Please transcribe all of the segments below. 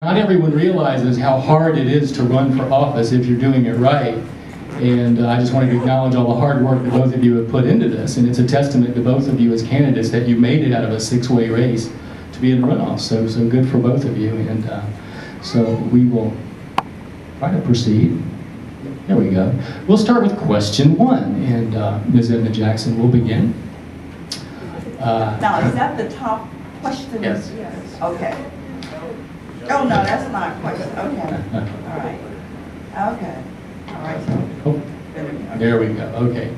Not everyone realizes how hard it is to run for office if you're doing it right. And I just wanted to acknowledge all the hard work that both of you have put into this. And it's a testament to both of you as candidates that you made it out of a six-way race to be in the runoff. So good for both of you. And so we will try to proceed. There we go. We'll start with question one. And Ms. Edna Jackson will begin. Now, is that the top question? Yes. Yes. Okay. Oh, no, that's not a question. Okay. All right. Okay. All right. Oh, there we go. Okay.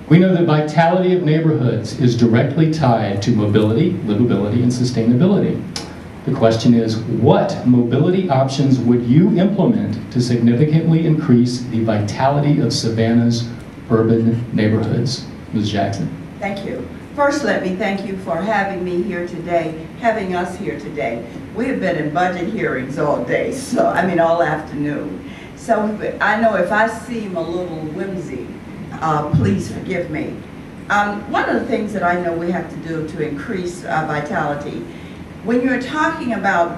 We know that vitality of neighborhoods is directly tied to mobility, livability, and sustainability. The question is, what mobility options would you implement to significantly increase the vitality of Savannah's urban neighborhoods? Ms. Jackson. Thank you. First, let me thank you for having me here today, having us here today. We have been in budget hearings all day, all afternoon. So I know if I seem a little whimsy, please forgive me. One of the things that I know we have to do to increase vitality, when you're talking about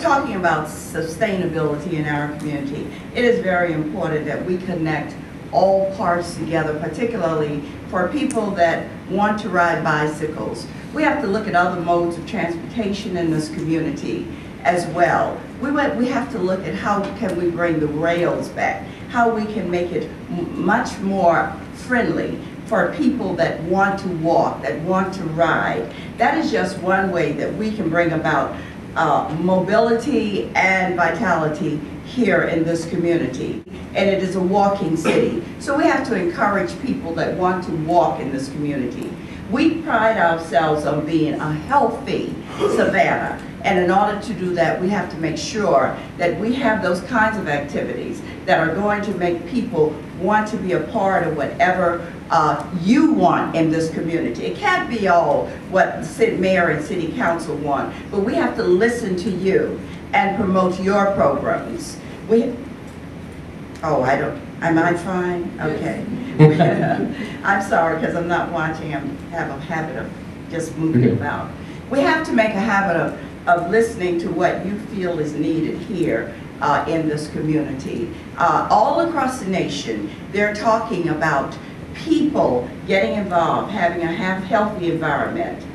talking about sustainability in our community, it is very important that we connect all parts together, particularly for people that want to ride bicycles. We have to look at other modes of transportation in this community as well. We have to look at how can we bring the rails back, how we can make it much more friendly for people that want to walk, that want to ride. That is just one way that we can bring about mobility and vitality here in this community. And it is a walking city. So we have to encourage people that want to walk in this community. We pride ourselves on being a healthy Savannah. And in order to do that, we have to make sure that we have those kinds of activities that are going to make people want to be a part of whatever you want in this community. It can't be all what the city mayor and city council want, but we have to listen to you and promote your programs. Am I fine? Okay. I'm sorry because I'm not watching. I have a habit of just moving about. We have to make a habit of listening to what you feel is needed here in this community. All across the nation, they're talking about people getting involved, having a healthy environment,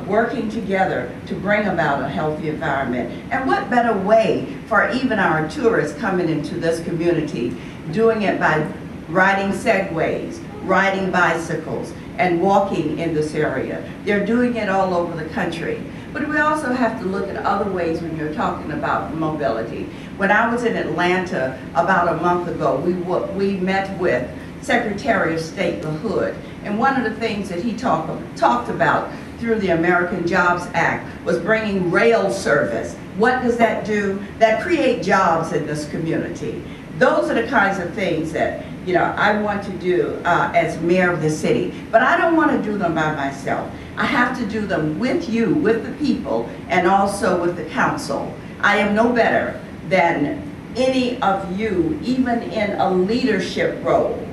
working together to bring about a healthy environment. And what better way for even our tourists coming into this community, doing it by riding segways, riding bicycles, and walking in this area. They're doing it all over the country. But we also have to look at other ways when you're talking about mobility. When I was in Atlanta about a month ago, we met with Secretary of State LaHood, and one of the things that he talked about through the American Jobs Act was bringing rail service. What does that do? That create jobs in this community. Those are the kinds of things that I want to do as mayor of the city. But I don't want to do them by myself. I have to do them with you, with the people, and also with the council. I am no better than any of you, even in a leadership role.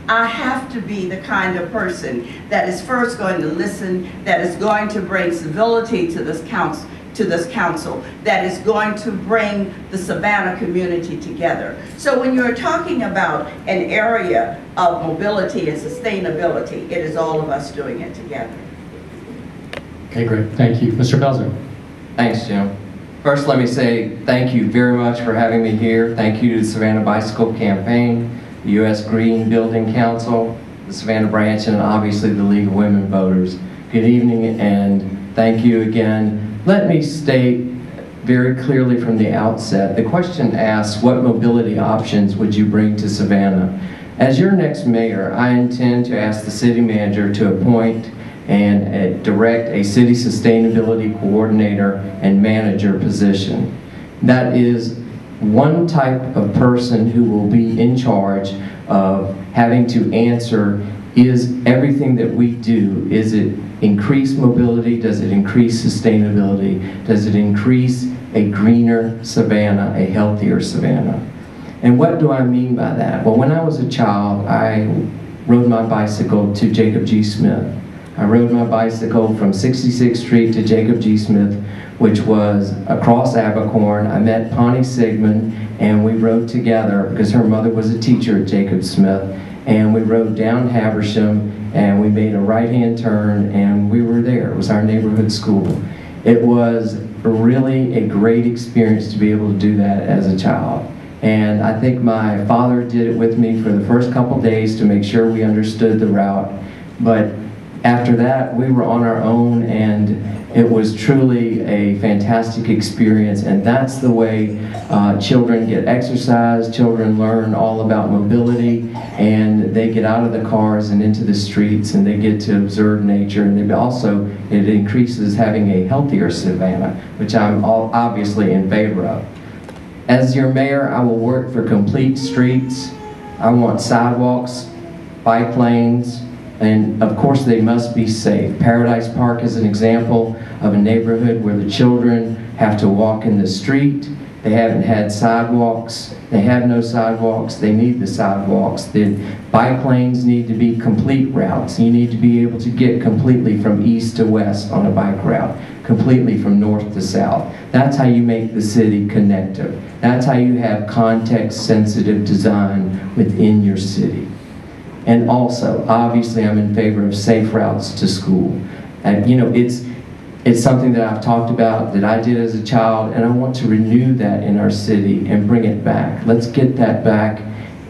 I have to be the kind of person that is first going to listen, that is going to bring civility to this council, that is going to bring the Savannah community together. So when you're talking about an area of mobility and sustainability, it is all of us doing it together. Okay, great. Thank you. Mr. Felser. Thanks, Jim. First, let me say thank you very much for having me here. Thank you to the Savannah Bicycle Campaign, the U.S. Green Building Council, the Savannah branch, and obviously the League of Women Voters. Good evening, and thank you again. Let me state very clearly from the outset, the question asks, what mobility options would you bring to Savannah? As your next mayor, I intend to ask the city manager to appoint and direct a city sustainability coordinator and manager position. That is one type of person who will be in charge of having to answer, is everything that we do, is it increase mobility? Does it increase sustainability? Does it increase a greener Savannah, a healthier Savannah? And what do I mean by that? Well, when I was a child, I rode my bicycle to Jacob G. Smith. I rode my bicycle from 66th Street to Jacob G. Smith, which was across Abercorn. I met Pawnee Sigmund, and we rode together because her mother was a teacher at Jacob Smith, and we rode down Habersham, and we made a right-hand turn, and we were there. It was our neighborhood school. It was really a great experience to be able to do that as a child. And I think my father did it with me for the first couple days to make sure we understood the route. But after that, we were on our own, and it was truly a fantastic experience. And that's the way children get exercise, children learn all about mobility, and they get out of the cars and into the streets, and they get to observe nature. And it increases having a healthier Savannah, which I'm obviously in favor of. As your mayor, I will work for complete streets. I want sidewalks, bike lanes, and of course they must be safe. Paradise Park is an example of a neighborhood where the children have to walk in the street. They haven't had sidewalks. They have no sidewalks. They need the sidewalks. The bike lanes need to be complete routes. You need to be able to get completely from east to west on a bike route, completely from north to south. That's how you make the city connective. That's how you have context-sensitive design within your city. And also, obviously, I'm in favor of safe routes to school. And you know, it's something that I've talked about, that I did as a child, and I want to renew that in our city and bring it back. Let's get that back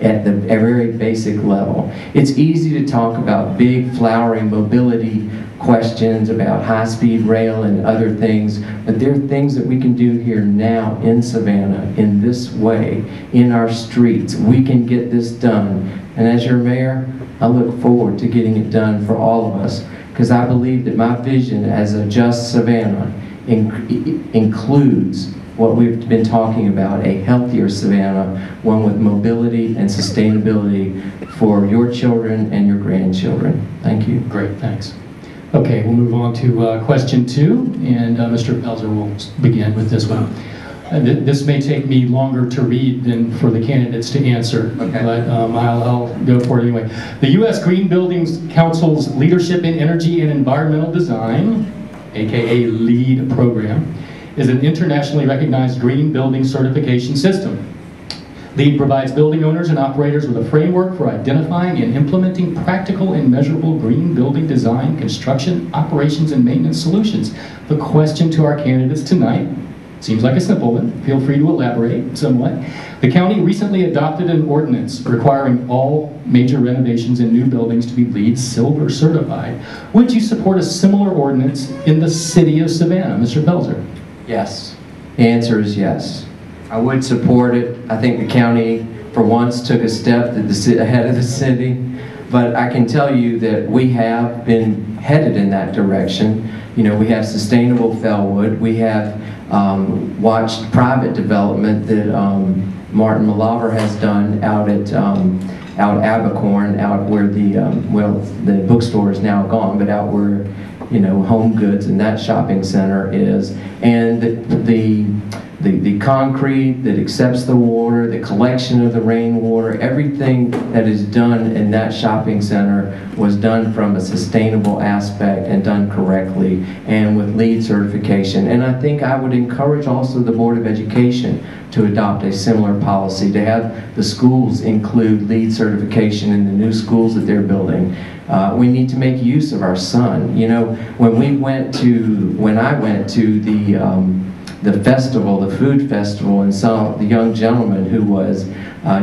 at the very basic level. It's easy to talk about big, flowery mobility questions about high-speed rail and other things, but there are things that we can do here now in Savannah in this way, in our streets. We can get this done. And as your mayor, I look forward to getting it done for all of us, because I believe that my vision as a just Savannah includes what we've been talking about, a healthier Savannah, one with mobility and sustainability for your children and your grandchildren. Thank you. Great, thanks. Okay, we'll move on to question 2, and Mr. Felser will begin with this one. This may take me longer to read than for the candidates to answer, okay, but I'll go for it anyway. The U.S. Green Buildings Council's Leadership in Energy and Environmental Design, aka LEED program, is an internationally recognized green building certification system. LEED provides building owners and operators with a framework for identifying and implementing practical and measurable green building design, construction, operations, and maintenance solutions. The question to our candidates tonight seems like a simple one. Feel free to elaborate somewhat. The county recently adopted an ordinance requiring all major renovations in new buildings to be LEED Silver certified. Would you support a similar ordinance in the city of Savannah? Mr. Felser? Yes. The answer is yes. I would support it. I think the county, for once, took a step ahead of the city. But I can tell you that we have been headed in that direction. You know, we have sustainable Felwood. We have watched private development that Martin Malaver has done out at Abercorn, out where the bookstore is now gone, but out where, you know, Home Goods and that shopping center is. And the concrete that accepts the water, the collection of the rainwater, everything that is done in that shopping center was done from a sustainable aspect and done correctly and with LEED certification. And I think I would encourage also the Board of Education to adopt a similar policy, to have the schools include LEED certification in the new schools that they're building. We need to make use of our sun. You know, when I went to the festival, the food festival, and saw the young gentleman who was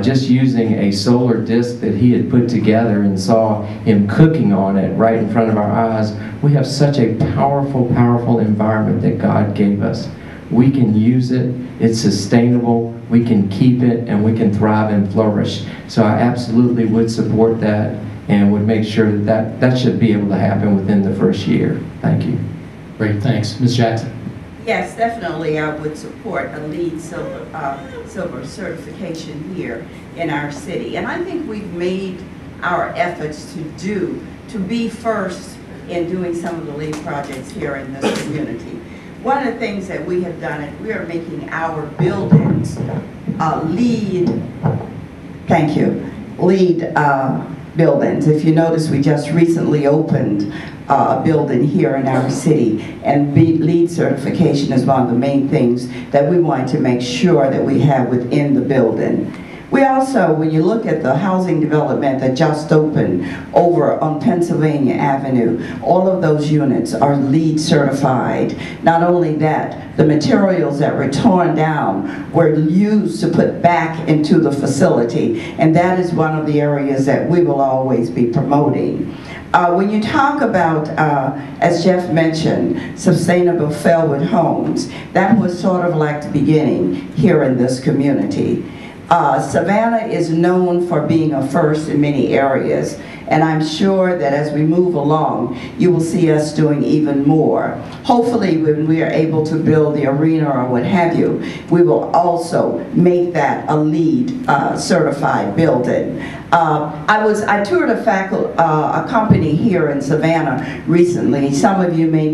just using a solar disc that he had put together and saw him cooking on it right in front of our eyes. We have such a powerful, powerful environment that God gave us. We can use it, it's sustainable, we can keep it, and we can thrive and flourish. So I absolutely would support that and would make sure that should be able to happen within the first year. Thank you. Great, thanks. Ms. Jackson? Yes, definitely I would support a LEED silver certification here in our city. And I think we've made our efforts to be first in doing some of the LEED projects here in this community. One of the things that we have done is we are making our buildings LEED, thank you, LEED buildings. If you notice, we just recently opened a building here in our city, and LEED certification is one of the main things that we want to make sure that we have within the building. We also, when you look at the housing development that just opened over on Pennsylvania Avenue, all of those units are LEED certified. Not only that, the materials that were torn down were used to put back into the facility, and that is one of the areas that we will always be promoting. When you talk about, as Jeff mentioned, sustainable Felwood homes, that was sort of like the beginning here in this community. Savannah is known for being a first in many areas, and I'm sure that as we move along, you will see us doing even more. Hopefully, when we are able to build the arena or what have you, we will also make that a LEED certified building. I toured a company here in Savannah recently. Some of you may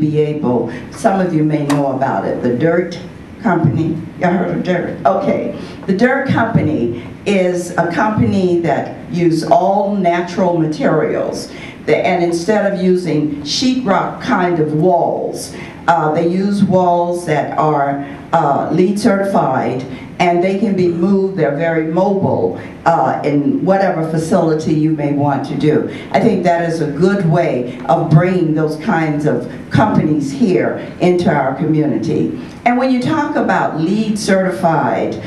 know about it, the Dirt Company. Y'all heard of Dirt? Okay. The Dirt Company is a company that uses all natural materials. And instead of using sheetrock kind of walls, they use walls that are LEED certified, and they can be moved. They're very mobile in whatever facility you may want to do. I think that is a good way of bringing those kinds of companies here into our community. And when you talk about LEED certified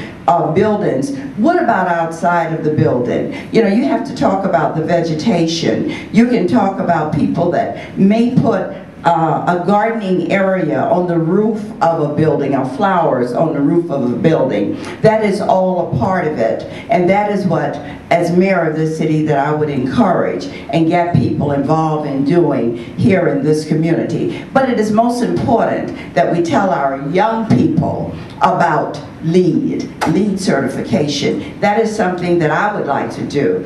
buildings, what about outside of the building? You know, you have to talk about the vegetation. You can talk about people that may put a gardening area on the roof of a building, or flowers on the roof of a building. That is all a part of it, and that is what, as mayor of this city, that I would encourage and get people involved in doing here in this community. But it is most important that we tell our young people about LEED certification. That is something that I would like to do.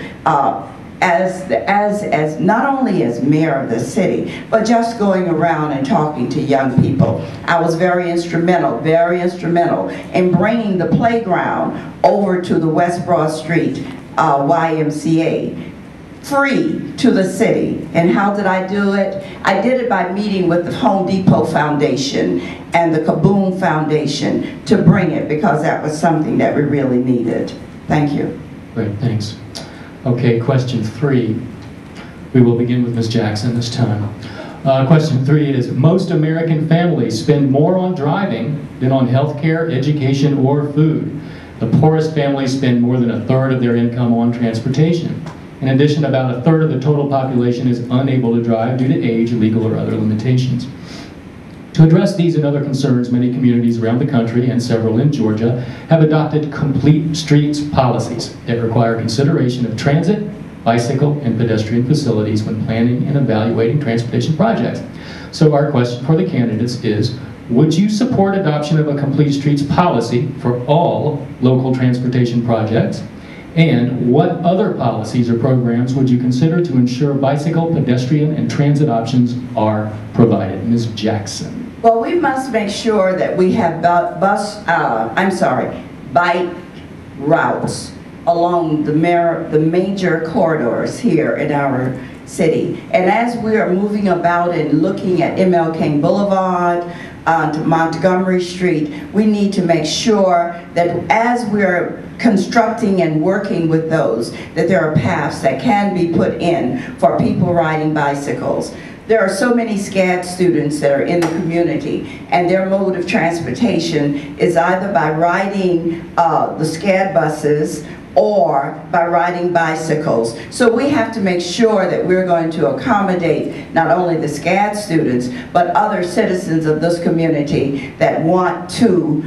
As not only as mayor of the city, but just going around and talking to young people. I was very instrumental in bringing the playground over to the West Broad Street YMCA, free to the city. And how did I do it? I did it by meeting with the Home Depot Foundation and the Kaboom Foundation to bring it, because that was something that we really needed. Thank you. Great, thanks. Okay, question 3. We will begin with Ms. Jackson this time. Question 3 is, most American families spend more on driving than on health care, education, or food. The poorest families spend more than 1/3 of their income on transportation. In addition, about 1/3 of the total population is unable to drive due to age, legal, or other limitations. To address these and other concerns, many communities around the country, and several in Georgia, have adopted complete streets policies that require consideration of transit, bicycle, and pedestrian facilities when planning and evaluating transportation projects. So our question for the candidates is, would you support adoption of a complete streets policy for all local transportation projects? And what other policies or programs would you consider to ensure bicycle, pedestrian, and transit options are provided? Ms. Jackson. Well, we must make sure that we have bike routes along the major corridors here in our city. And as we are moving about and looking at MLK Boulevard, to Montgomery Street, we need to make sure that as we're constructing and working with those, that there are paths that can be put in for people riding bicycles. There are so many SCAD students that are in the community, and their mode of transportation is either by riding the SCAD buses or by riding bicycles. So we have to make sure that we're going to accommodate not only the SCAD students, but other citizens of this community that want to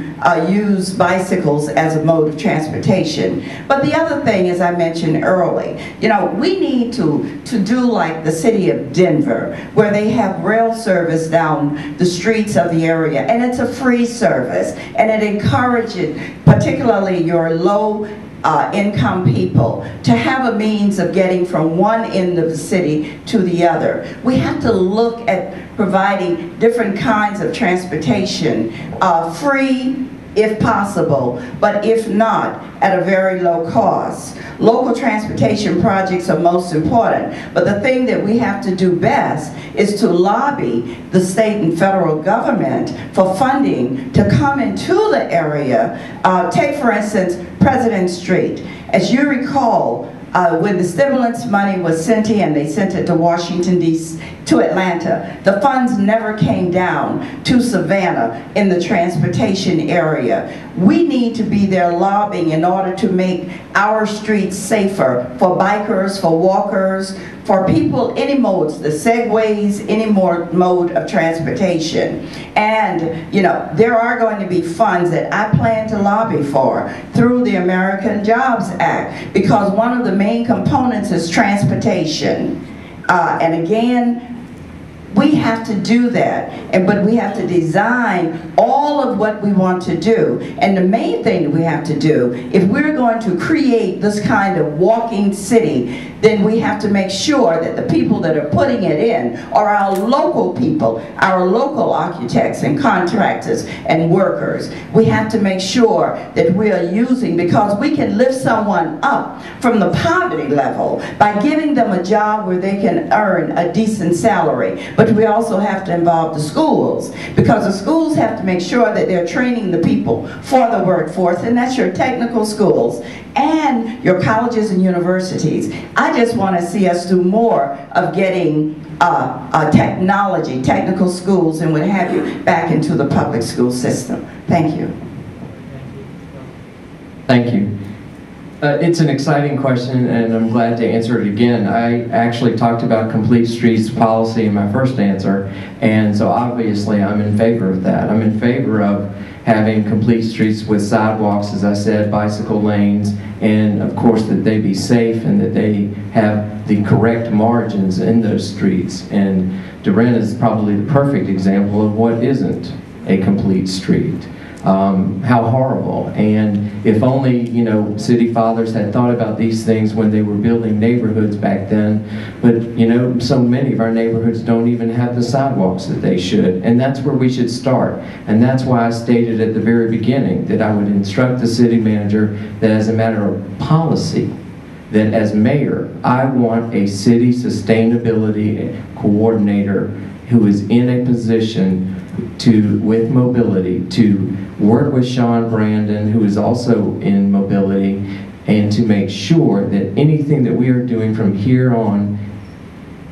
use bicycles as a mode of transportation. But the other thing, as I mentioned early, you know, we need to do like the city of Denver, where they have rail service down the streets of the area, and it's a free service, and it encourages particularly your low income people to have a means of getting from one end of the city to the other. We have to look at providing different kinds of transportation, free if possible, but if not, at a very low cost. Local transportation projects are most important, but the thing that we have to do best is to lobby the state and federal government for funding to come into the area. Take, for instance, President Street. As you recall, when the stimulus money was sent in, they sent it to Washington, D.C., to Atlanta. The funds never came down to Savannah in the transportation area. We need to be there lobbying in order to make our streets safer for bikers, for walkers, for people, any modes, the segways, any more mode of transportation. And, you know, there are going to be funds that I plan to lobby for through the American Jobs Act, because one of the main components is transportation. And again, we have to do that, but we have to design all of what we want to do. And the main thing that we have to do, if we're going to create this kind of walking city, then we have to make sure that the people that are putting it in are our local people, our local architects and contractors and workers. We have to make sure that we are using, because we can lift someone up from the poverty level by giving them a job where they can earn a decent salary. But we also have to involve the schools, because the schools have to make sure that they're training the people for the workforce, and that's your technical schools and your colleges and universities. I just want to see us do more of getting technology, technical schools and what have you, back into the public school system. Thank you. Thank you. It's an exciting question, and I'm glad to answer it again. I actually talked about complete streets policy in my first answer, and so obviously I'm in favor of that. I'm in favor of having complete streets with sidewalks, as I said, bicycle lanes, and of course that they be safe and that they have the correct margins in those streets. And Durant is probably the perfect example of what isn't a complete street. How horrible. And if only, you know, city fathers had thought about these things when they were building neighborhoods back then. But, you know, so many of our neighborhoods don't even have the sidewalks that they should. And that's where we should start. And that's why I stated at the very beginning that I would instruct the city manager that as a matter of policy, that as mayor, I want a city sustainability coordinator who is in a position to, with mobility, to work with Sean Brandon, who is also in mobility, and to make sure that anything that we are doing from here on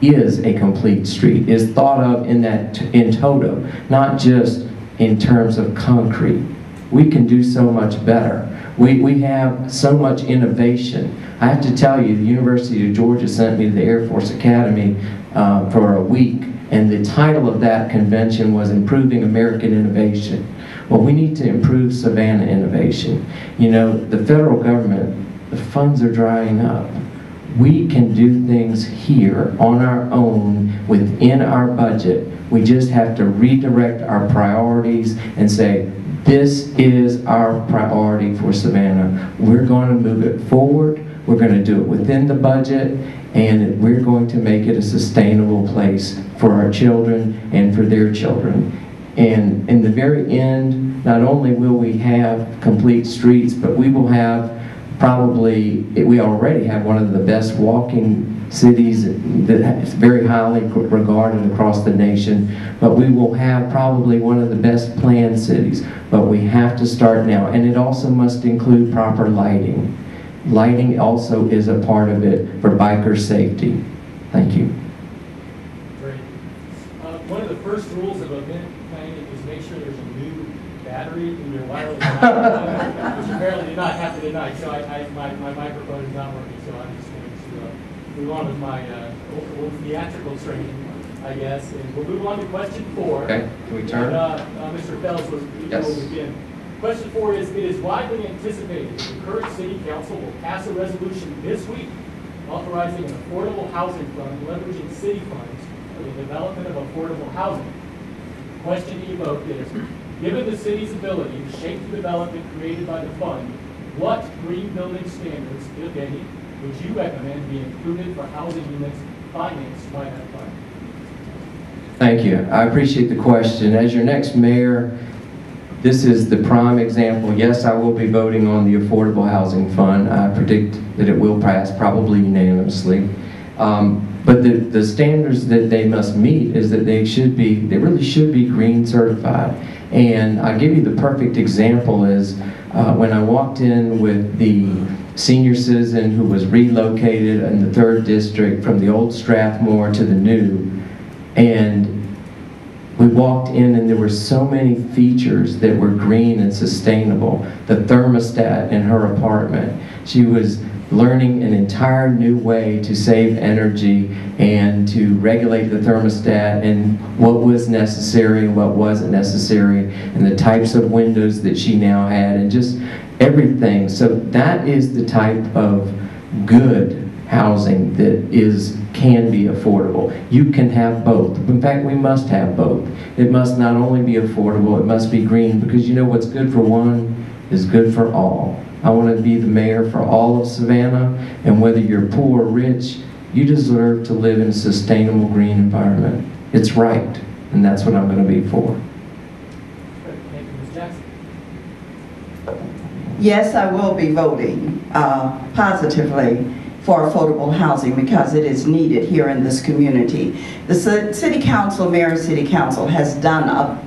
is a complete street, is thought of in toto, not just in terms of concrete. We can do so much better. We have so much innovation. I have to tell you, the University of Georgia sent me to the Air Force Academy for a week, and the title of that convention was Improving American Innovation. Well, we need to improve Savannah innovation. You know, the federal government, the funds are drying up. We can do things here on our own within our budget. We just have to redirect our priorities and say, this is our priority for Savannah. We're going to move it forward. We're going to do it within the budget, and we're going to make it a sustainable place for our children and for their children. And in the very end, not only will we have complete streets, but we will have probably, we already have one of the best walking cities that is very highly regarded across the nation, but we will have probably one of the best planned cities. But we have to start now, and it also must include proper lighting. Lighting also is a part of it for biker safety. Thank you. Great. One of the first rules of event planning is make sure there's a new battery in your wireless microphone, which apparently did not happen tonight, so my microphone is not working, so I'm just going to move on with my old theatrical training, I guess, and we'll move on to question 4. Okay, can we turn? Mr. Felser will begin. Question 4 is, it is widely anticipated that the current city council will pass a resolution this week authorizing an affordable housing fund leveraging city funds for the development of affordable housing. The question evoked is, given the city's ability to shape the development created by the fund, what green building standards, if any, would you recommend be included for housing units financed by that fund? Thank you. I appreciate the question. As your next mayor, this is the prime example. Yes, I will be voting on the Affordable Housing Fund. I predict that it will pass, probably unanimously. But the standards that they must meet is that they really should be green certified. And I'll give you the perfect example is when I walked in with the senior citizen who was relocated in the 3rd district from the old Strathmore to the new, and we walked in and there were so many features that were green and sustainable. The thermostat in her apartment. She was learning an entire new way to save energy and to regulate the thermostat and what was necessary and what wasn't necessary and the types of windows that she now had and just everything. So that is the type of good housing that can be affordable. You can have both. In fact, we must have both. It must not only be affordable, it must be green, because you know what's good for one is good for all. I want to be the mayor for all of Savannah, and whether you're poor or rich, you deserve to live in a sustainable green environment. It's right, and that's what I'm going to be for. Thank you, Ms. Jackson. Yes, I will be voting positively for affordable housing because it is needed here in this community. The City Council, Mayor City Council has done a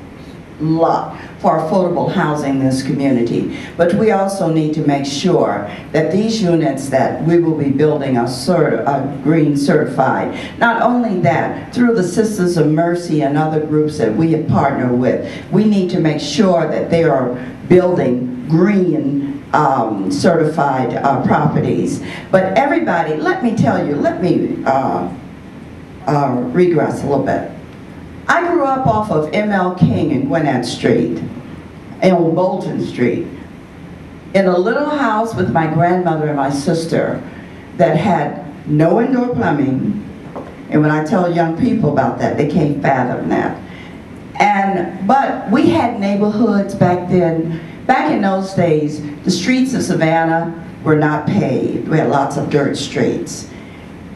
lot for affordable housing in this community, but we also need to make sure that these units that we will be building are green certified. Not only that, through the Sisters of Mercy and other groups that we have partnered with, we need to make sure that they are building green certified properties. But everybody, let me tell you, let me regress a little bit. I grew up off of M.L. King and Gwinnett Street, and Bolton Street, in a little house with my grandmother and my sister that had no indoor plumbing. And when I tell young people about that, they can't fathom that. But we had neighborhoods back then. Back in those days, the streets of Savannah were not paved. We had lots of dirt streets.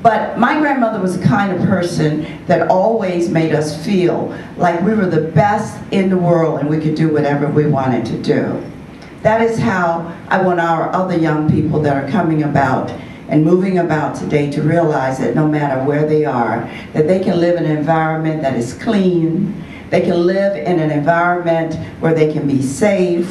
But my grandmother was the kind of person that always made us feel like we were the best in the world and we could do whatever we wanted to do. That is how I want our other young people that are coming about and moving about today to realize that no matter where they are, that they can live in an environment that is clean, they can live in an environment where they can be safe,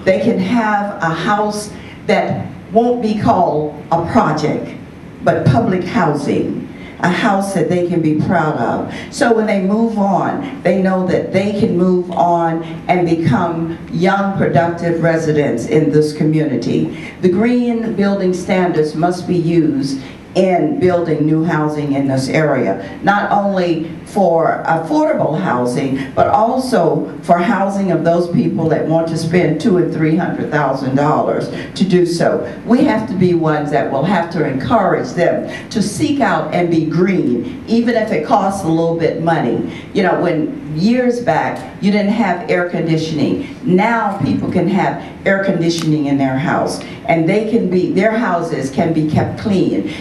they can have a house that won't be called a project, but public housing, a house that they can be proud of. So when they move on, they know that they can move on and become young, productive residents in this community. The green building standards must be used in building new housing in this area, not only for affordable housing, but also for housing of those people that want to spend $200,000 and $300,000 to do so. We have to be ones that will have to encourage them to seek out and be green, even if it costs a little bit money. You know, when years back, you didn't have air conditioning. Now people can have air conditioning in their house, and they can be, their houses can be kept clean.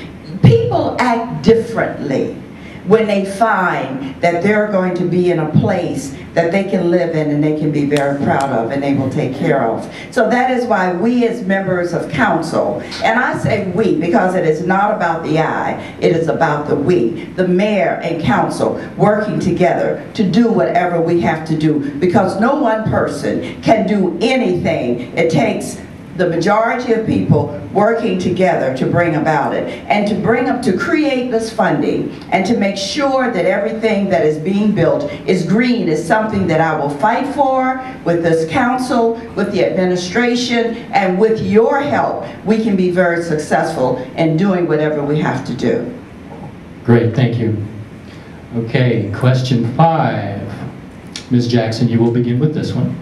People act differently when they find that they're going to be in a place that they can live in and they can be very proud of and they will take care of. So that is why we as members of council, and I say we because it is not about the I, it is about the we, the mayor and council working together to do whatever we have to do, because no one person can do anything. It takes the majority of people working together to bring about it, and to bring up, to create this funding, and to make sure that everything that is being built is green is something that I will fight for with this council, with the administration, and with your help, we can be very successful in doing whatever we have to do. Great, thank you. Okay, question 5. Ms. Jackson, you will begin with this one.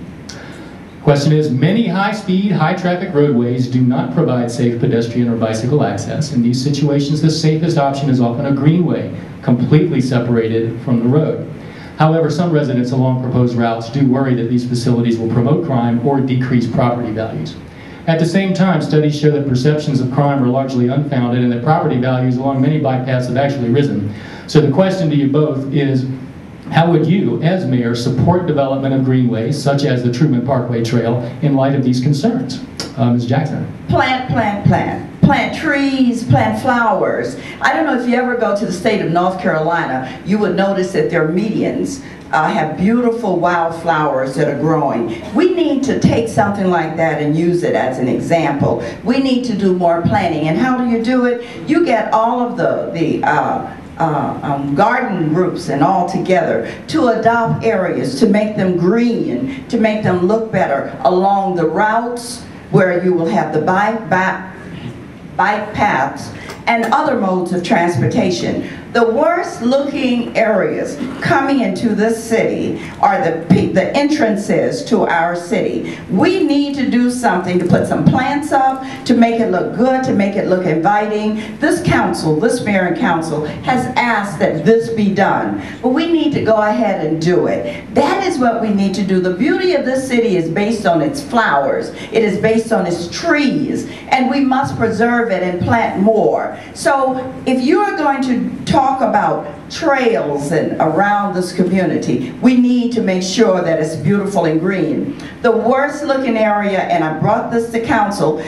Question is, many high-speed, high-traffic roadways do not provide safe pedestrian or bicycle access. In these situations, the safest option is often a greenway, completely separated from the road. However, some residents along proposed routes do worry that these facilities will promote crime or decrease property values. At the same time, studies show that perceptions of crime are largely unfounded and that property values along many bike paths have actually risen. So the question to you both is, How would you, as mayor, support development of greenways, such as the Truman Parkway Trail, in light of these concerns? Ms. Jackson. Plant, plant, plant. Plant trees, plant flowers. I don't know if you ever go to the state of North Carolina, you would notice that their medians have beautiful wildflowers that are growing. We need to take something like that and use it as an example. We need to do more planting. And how do you do it? You get all of the garden groups and all together to adopt areas, to make them green, to make them look better along the routes where you will have the bike paths and other modes of transportation. The worst looking areas coming into this city are the entrances to our city. We need to do something to put some plants up, to make it look good, to make it look inviting. This council, this mayor and council, has asked that this be done, but we need to go ahead and do it. That is what we need to do. The beauty of this city is based on its flowers. It is based on its trees, and we must preserve it and plant more. So if you are going to talk about trails and around this community, we need to make sure that it's beautiful and green. The worst looking area, and I brought this to council,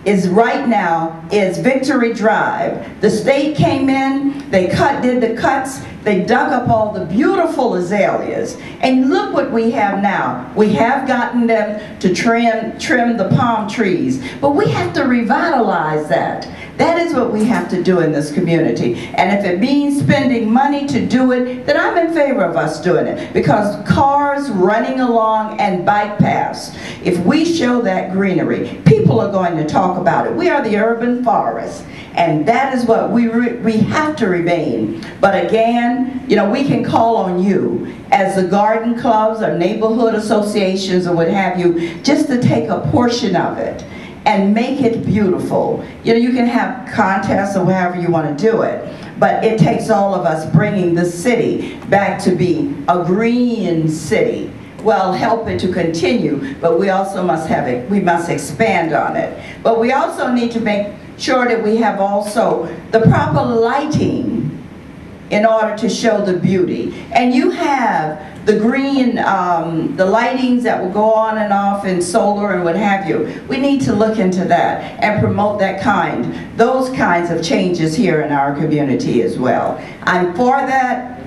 is right now is Victory Drive. The state came in, they did the cuts, they dug up all the beautiful azaleas, and look what we have now. We have gotten them to trim the palm trees, but we have to revitalize that. That is what we have to do in this community. And if it means spending money to do it, then I'm in favor of us doing it. Because cars running along and bike paths, if we show that greenery, people are going to talk about it. We are the urban forest. And that is what we have to remain. But again, you know, we can call on you as the garden clubs or neighborhood associations or what have you, just to take a portion of it and make it beautiful. You know, you can have contests or however you want to do it, but it takes all of us bringing the city back to be a green city. Well, help it to continue, but we also must have it, we must expand on it. But we also need to make sure that we have also the proper lighting in order to show the beauty. And you have the green, the lightings that will go on and off in solar and what have you. We need to look into that and promote those kinds of changes here in our community as well. I'm for that.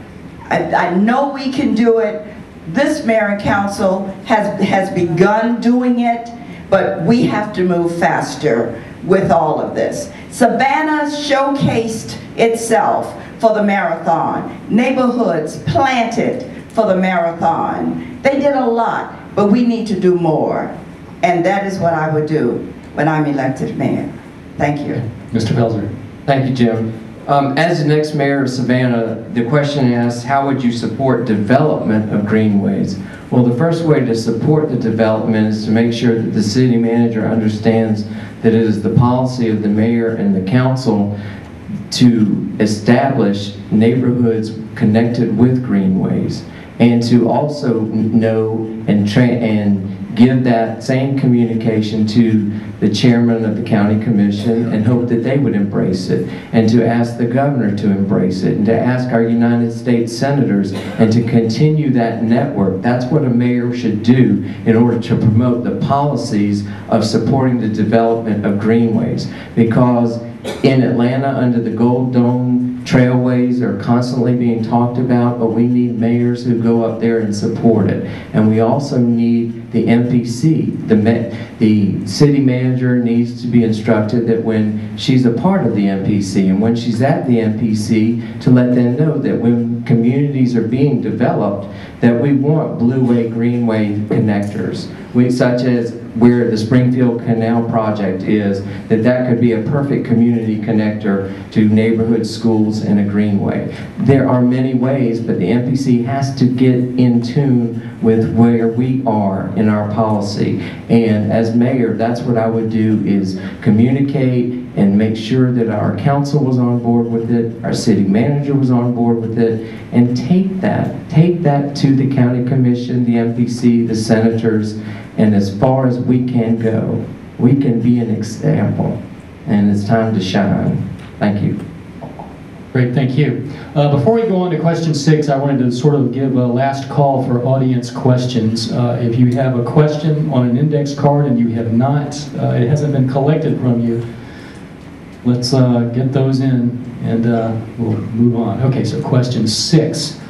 I know we can do it. This mayor and council has begun doing it, but we have to move faster with all of this. Savannah showcased itself for the marathon. Neighborhoods planted for the marathon. They did a lot, but we need to do more. And that is what I would do when I'm elected mayor. Thank you. Mr. Felser. Thank you, Jim. As the next mayor of Savannah, the question asks, how would you support development of greenways? Well, the first way to support the development is to make sure that the city manager understands that it is the policy of the mayor and the council to establish neighborhoods connected with greenways, and to also know and give that same communication to the chairman of the county commission and hope that they would embrace it, and to ask the governor to embrace it, and to ask our United States senators, and to continue that network. That's what a mayor should do in order to promote the policies of supporting the development of greenways. Because in Atlanta, under the Gold Dome, trailways are constantly being talked about, but we need mayors who go up there and support it. And we also need the MPC. The city manager needs to be instructed that when she's a part of the MPC and when she's at the MPC, to let them know that when communities are being developed, that we want blue-way, greenway connectors, such as where the Springfield Canal project is, that could be a perfect community connector to neighborhood schools and a greenway. There are many ways, but the MPC has to get in tune with where we are in our policy. And as mayor, that's what I would do, is communicate and make sure that our council was on board with it, our city manager was on board with it, and take that to the county commission, the MPC, the senators, and as far as we can go, we can be an example. And it's time to shine. Thank you. Great, thank you. Before we go on to question 6, I wanted to sort of give a last call for audience questions. If you have a question on an index card and you have not, it hasn't been collected from you, let's get those in and we'll move on. Okay, so question 6,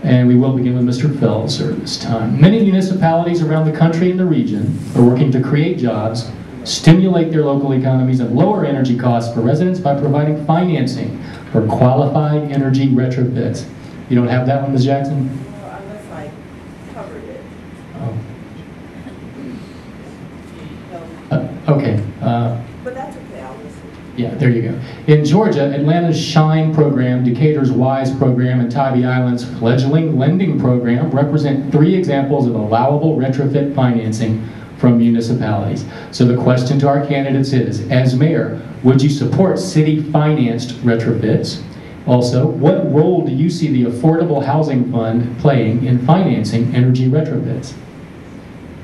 and we will begin with Mr. Felser this time. Many municipalities around the country and the region are working to create jobs, stimulate their local economies, and lower energy costs for residents by providing financing for qualified energy retrofits. You don't have that one, Ms. Jackson? Well, unless I covered it. Oh. Okay. But that's okay, I'll listen. Yeah, there you go. In Georgia, Atlanta's SHINE program, Decatur's WISE program, and Tybee Island's fledgling lending program represent 3 examples of allowable retrofit financing from municipalities. So the question to our candidates is, as mayor, would you support city-financed retrofits? Also, what role do you see the Affordable Housing Fund playing in financing energy retrofits?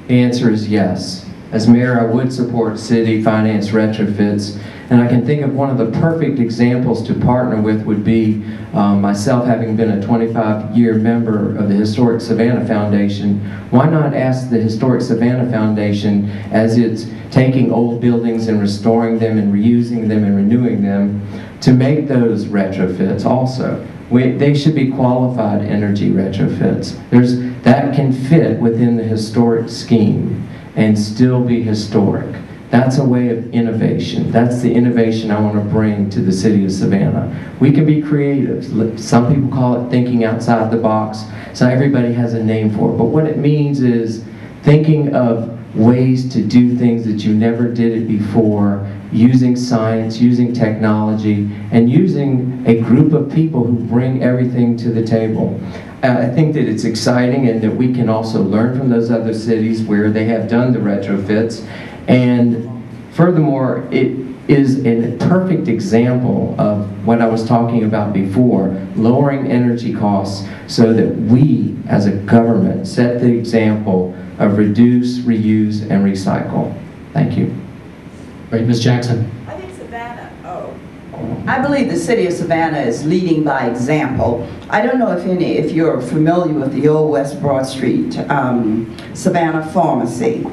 The answer is yes. As mayor, I would support city-financed retrofits, and I can think of one of the perfect examples to partner with would be myself having been a 25-year member of the Historic Savannah Foundation. Why not ask the Historic Savannah Foundation, as it's taking old buildings and restoring them and reusing them and renewing them, to make those retrofits also? They should be qualified energy retrofits. That can fit within the historic scheme and still be historic. That's a way of innovation. That's the innovation I want to bring to the city of Savannah. We can be creative. Some people call it thinking outside the box. So everybody has a name for it. But what it means is thinking of ways to do things that you never did it before, using science, using technology, and using a group of people who bring everything to the table. I think that it's exciting and that we can also learn from those other cities where they have done the retrofits. And furthermore, it is a perfect example of what I was talking about before, lowering energy costs so that we as a government set the example of reduce, reuse, and recycle. Thank you. Right, Ms. Jackson. I think I believe the city of Savannah is leading by example. I don't know if you're familiar with the old West Broad Street Savannah Pharmacy.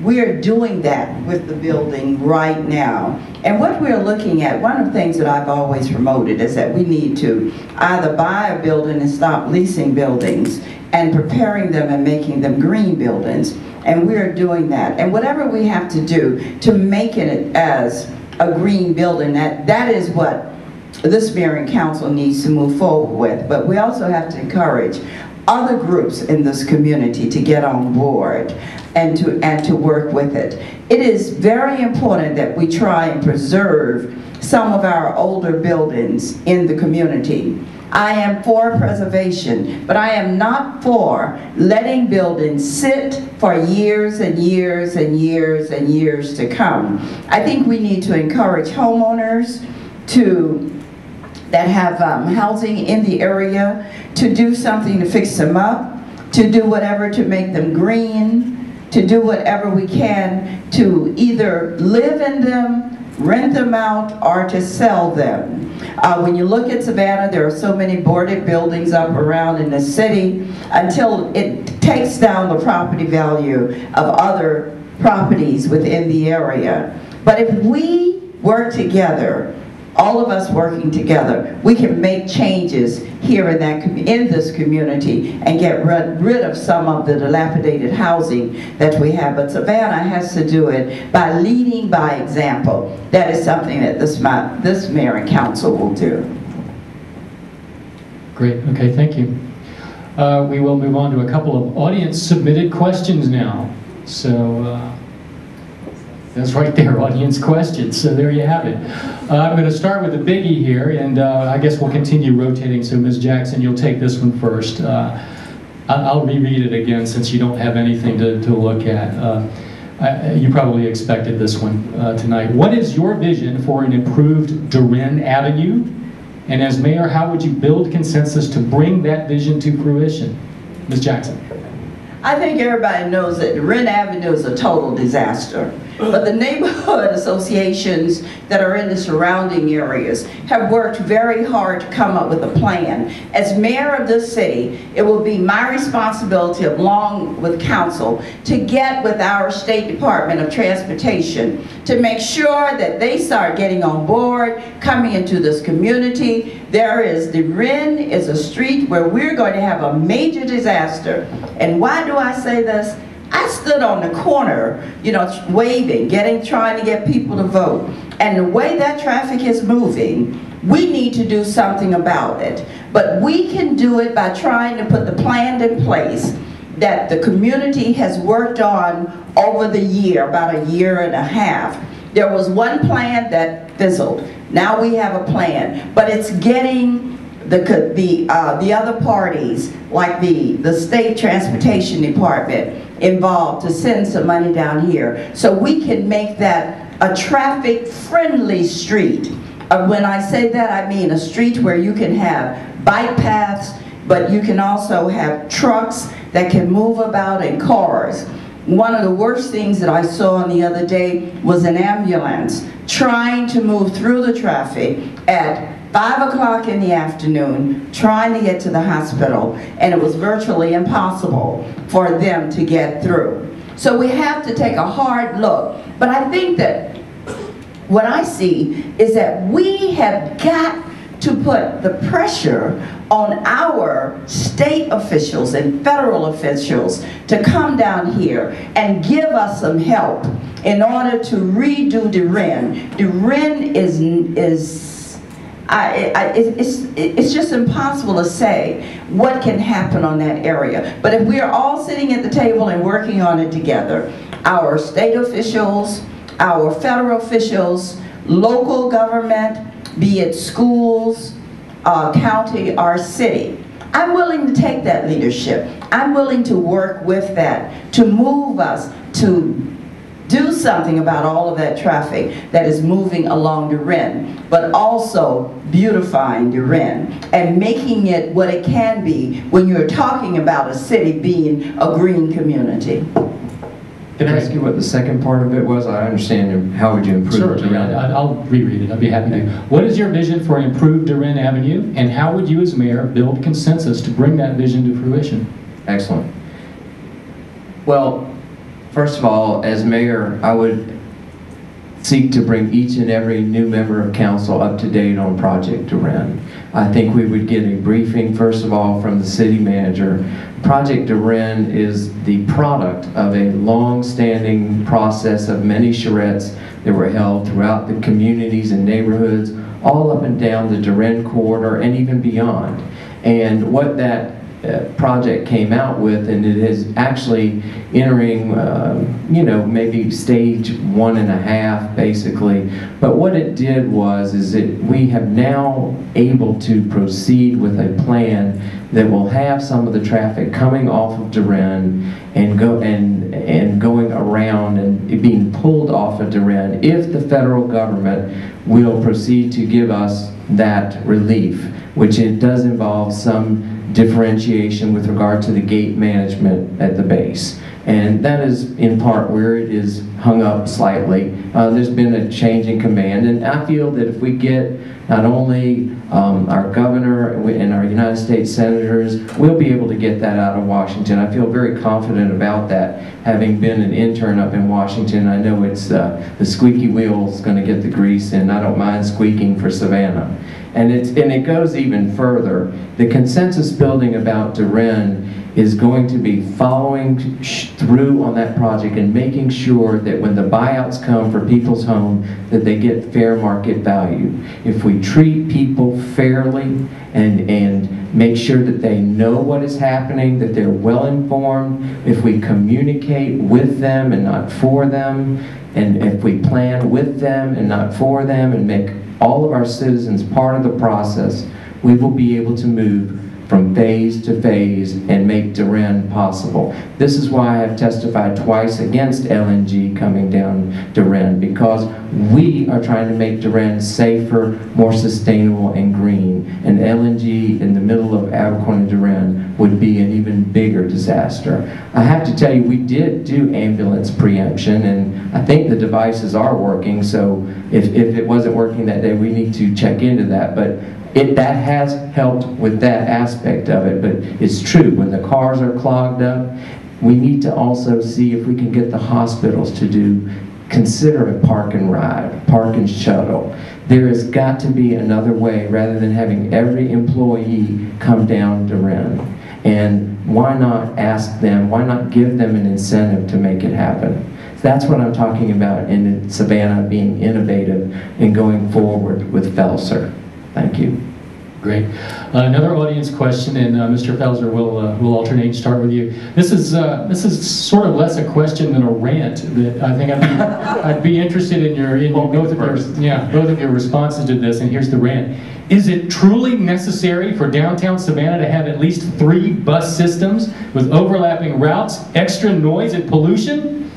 We're doing that with the building right now. And what we're looking at, one of the things that I've always promoted is that we need to either buy a building and stop leasing buildings and preparing them and making them green buildings. And we're doing that. And whatever we have to do to make it as a green building, that is what this mayor and council needs to move forward with. But we also have to encourage other groups in this community to get on board and to work with it. It is very important that we try and preserve some of our older buildings in the community. I am for preservation, but I am not for letting buildings sit for years and years and years and years to come. I think we need to encourage homeowners that have housing in the area to do something to fix them up, to do whatever to make them green, to do whatever we can to either live in them, rent them out, or to sell them. When you look at Savannah, there are so many boarded buildings up around in the city until it takes down the property value of other properties within the area. But if we work together, all of us working together, we can make changes here in this community and get rid of some of the dilapidated housing that we have. But Savannah has to do it by leading by example. That is something that this mayor and council will do. Great, okay, thank you. We will move on to a couple of audience submitted questions now. So, that's right there, audience questions. So there you have it. I'm going to start with a biggie here, and I guess we'll continue rotating. So Ms. Jackson, you'll take this one first. I'll reread it again since you don't have anything to look at. You probably expected this one tonight. What is your vision for an improved Durin Avenue? And as mayor, how would you build consensus to bring that vision to fruition? Ms. Jackson. I think everybody knows that Durin Avenue is a total disaster. But the neighborhood associations that are in the surrounding areas have worked very hard to come up with a plan. As mayor of this city, it will be my responsibility, along with council, to get with our State Department of Transportation to make sure that they start getting on board, coming into this community. The Wren is a street where we're going to have a major disaster. And why do I say this? I stood on the corner, you know, waving, trying to get people to vote. And the way that traffic is moving, we need to do something about it. But we can do it by trying to put the plan in place that the community has worked on over the year, about a year and a half. There was one plan that fizzled. Now we have a plan, but it's getting the other parties, like the State Transportation Department, involved to send some money down here so we can make that a traffic-friendly street. When I say that, I mean a street where you can have bike paths, but you can also have trucks that can move about and cars. One of the worst things that I saw the other day was an ambulance trying to move through the traffic at 5 o'clock in the afternoon, trying to get to the hospital, and it was virtually impossible for them to get through. So we have to take a hard look. But I think that what I see is that we have got to put the pressure on our state officials and federal officials to come down here and give us some help in order to redo the Wren. The Wren it's just impossible to say what can happen on that area. But if we are all sitting at the table and working on it together, our state officials, our federal officials, local government, be it schools, county, or city, I'm willing to take that leadership. I'm willing to work with that, to move us to do something about all of that traffic that is moving along the Wren, but also beautifying the Wren and making it what it can be when you're talking about a city being a green community. Can I ask you what the second part of it was? I understand. How would you improve Sure, the Wren? I'll reread it. I'd be happy to. What is your vision for an improved Wren Avenue, and how would you as mayor build consensus to bring that vision to fruition? Excellent. Well, first of all, as mayor, I would seek to bring each and every new member of council up to date on Project Wren. I think we would get a briefing, first of all, from the city manager. Project Wren is the product of a long-standing process of many charrettes that were held throughout the communities and neighborhoods, all up and down the Wren corridor and even beyond. And what that project came out with, and it is actually entering, you know, maybe stage 1.5 basically. But what it did is that we have now able to proceed with a plan that will have some of the traffic coming off of Wren and going around and being pulled off of Wren if the federal government will proceed to give us that relief, which it does involve some differentiation with regard to the gate management at the base. And that is in part where it is hung up slightly. There's been a change in command, and I feel that if we get not only our governor and our United States senators, we'll be able to get that out of Washington. I feel very confident about that. Having been an intern up in Washington, I know it's the squeaky wheel is going to get the grease, and I don't mind squeaking for Savannah. And it goes even further. The consensus building about Wren is going to be following through on that project and making sure that when the buyouts come for people's home, that they get fair market value. If we treat people fairly and make sure that they know what is happening, that they're well informed, if we communicate with them and not for them, and if we plan with them and not for them, and make all of our citizens part of the process, we will be able to move from phase to phase and make Durand possible. This is why I have testified twice against LNG coming down Durand, because we are trying to make Durand safer, more sustainable, and green. And LNG in the middle of Abercorn and Durand would be an even bigger disaster. I have to tell you, we did do ambulance preemption, and I think the devices are working, so if it wasn't working that day, we need to check into that. But that has helped with that aspect of it. But it's true, when the cars are clogged up, we need to also see if we can get the hospitals to consider a park and ride, park and shuttle. There has got to be another way rather than having every employee come down to Durand. And why not ask them, why not give them an incentive to make it happen? That's what I'm talking about in Savannah, being innovative and going forward with Felser. Thank you. Great. Another audience question, and Mr. Felser will alternate and start with you. This is sort of less a question than a rant. That I think I'd be interested in both of your responses to this. And here's the rant: is it truly necessary for downtown Savannah to have at least 3 bus systems with overlapping routes, extra noise and pollution?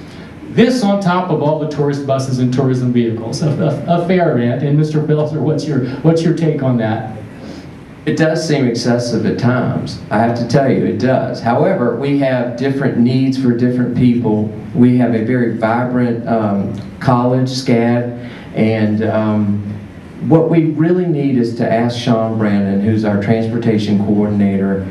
This on top of all the tourist buses and tourism vehicles. A fair rant. And Mr. Felser, what's your take on that? It does seem excessive at times. I have to tell you, it does. However, we have different needs for different people. We have a very vibrant college, SCAD, and what we really need is to ask Sean Brandon, who's our transportation coordinator,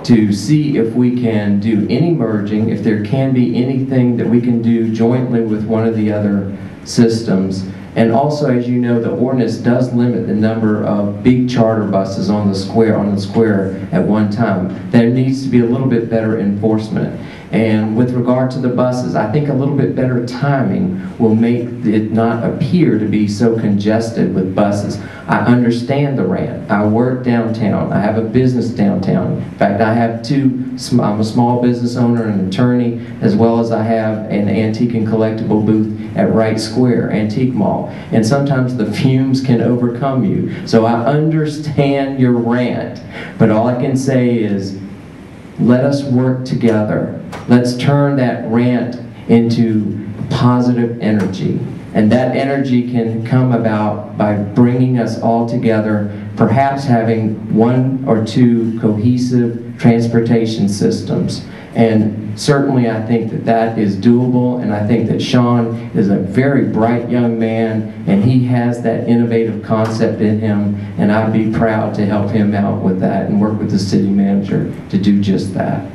to see if we can do any merging, if there can be anything that we can do jointly with one of the other systems. And also, as you know, the ordinance does limit the number of big charter buses on the square at one time. There needs to be a little bit better enforcement. And with regard to the buses, I think a little bit better timing will make it not appear to be so congested with buses. I understand the rant. I work downtown. I have a business downtown. In fact, I have I'm a small business owner and an attorney, as well as I have an antique and collectible booth at Wright Square Antique Mall. And sometimes the fumes can overcome you. So I understand your rant, but all I can say is, let us work together. Let's turn that rant into positive energy. And that energy can come about by bringing us all together, perhaps having 1 or 2 cohesive transportation systems. And certainly I think that is doable, and I think that Sean is a very bright young man, and he has that innovative concept in him, and I'd be proud to help him out with that and work with the city manager to do just that.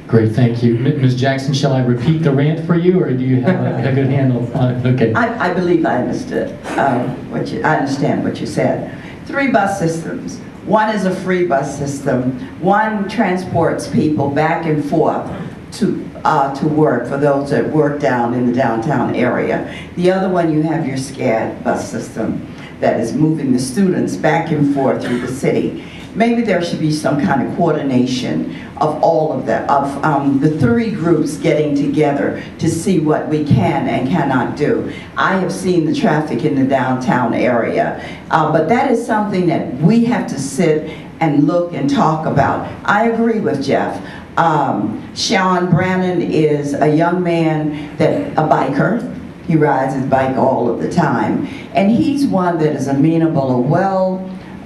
Great, thank you. Ms. Jackson, shall I repeat the rant for you, or do you have a good handle on it? Okay. I believe I understood I understand what you said. 3 bus systems. One is a free bus system. One transports people back and forth to work, for those that work down in the downtown area. The other one, you have your SCAD bus system that is moving the students back and forth through the city. Maybe there should be some kind of coordination of all of that, of the 3 groups getting together to see what we can and cannot do. I have seen the traffic in the downtown area, but that is something that we have to sit and look and talk about. I agree with Jeff. Sean Brandon is a young man, a biker. He rides his bike all of the time. And he's one that is amenable,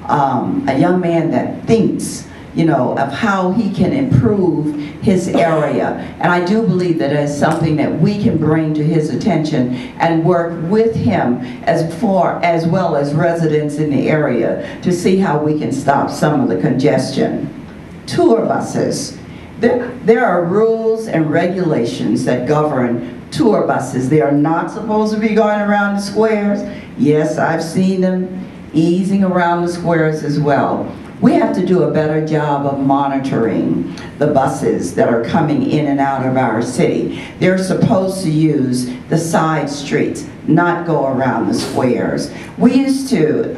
a young man that thinks, of how he can improve his area. And I do believe that it's something that we can bring to his attention and work with him as well as residents in the area to see how we can stop some of the congestion. Tour buses. There are rules and regulations that govern tour buses. They are not supposed to be going around the squares. Yes, I've seen them easing around the squares as well. We have to do a better job of monitoring the buses that are coming in and out of our city. They're supposed to use the side streets, not go around the squares. We used to,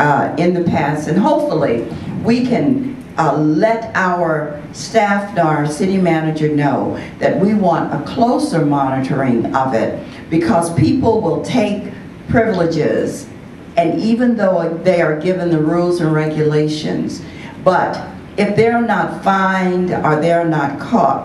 in the past, and hopefully we can let our staff and our city manager know that we want a closer monitoring of it, because people will take privileges, and even though they are given the rules and regulations, but if they're not fined or they're not